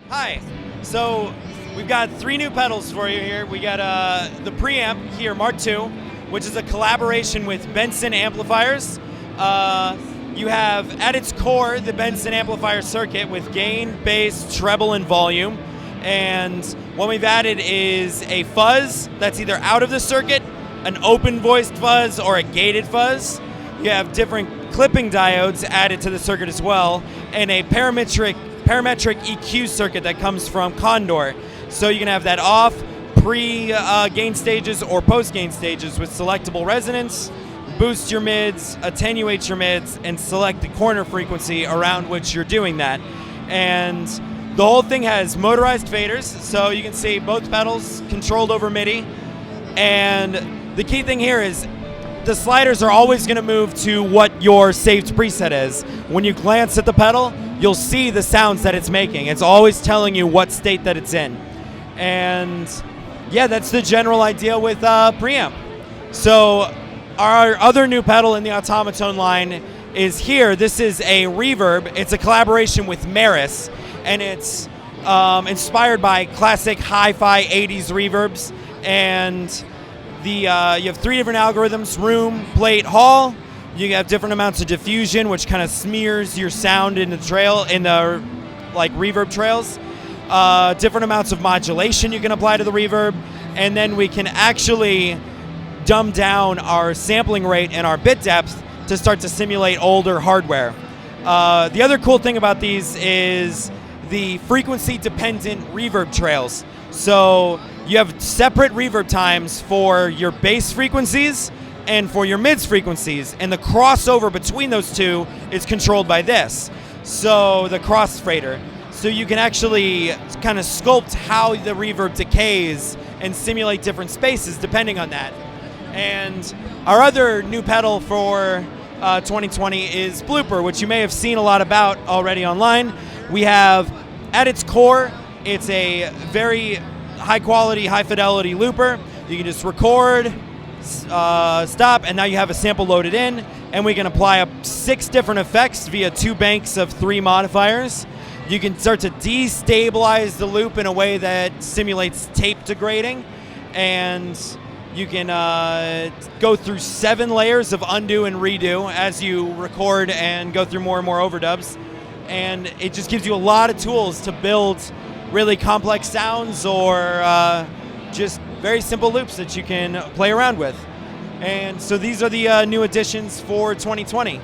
Hi. So we've got 3 new pedals for you here. We got the preamp here, Mark II, which is a collaboration with Benson amplifiers. You have at its core the Benson amplifier circuit with gain, bass, treble, and volume. And what we've added is a fuzz that's either out of the circuit, an open voiced fuzz, or a gated fuzz. You have different clipping diodes added to the circuit as well, and a parametric EQ circuit that comes from Condor. So you can have that off, pre-gain stages or post-gain stages with selectable resonance, boost your mids, attenuate your mids, and select the corner frequency around which you're doing that. And the whole thing has motorized faders, so you can see both pedals controlled over MIDI. And the key thing here is the sliders are always going to move to what your saved preset is. When you glance at the pedal, you'll see the sounds that it's making. It's always telling you what state that it's in. And yeah, that's the general idea with preamp. So our other new pedal in the Automatone line is here. This is a reverb. It's a collaboration with Meris, and it's inspired by classic hi-fi 80s reverbs. And you have 3 different algorithms: room, plate, hall. You have different amounts of diffusion, which kind of smears your sound in the reverb trails. Different amounts of modulation you can apply to the reverb, and then we can actually dumb down our sampling rate and our bit depth to start to simulate older hardware. The other cool thing about these is the frequency-dependent reverb trails. So you have separate reverb times for your bass frequencies and for your mids frequencies, and the crossover between those two is controlled by this. So the crossfader. So you can actually kind of sculpt how the reverb decays and simulate different spaces depending on that. And our other new pedal for 2020 is Blooper, which you may have seen a lot about already online. We have, at its core, it's a very high quality, high fidelity looper. You can just record, stop, and now you have a sample loaded in, and we can apply up 6 different effects via 2 banks of 3 modifiers. You can start to destabilize the loop in a way that simulates tape degrading, and you can go through 7 layers of undo and redo as you record and go through more and more overdubs. And it just gives you a lot of tools to build really complex sounds or just very simple loops that you can play around with. And so these are the new additions for 2020.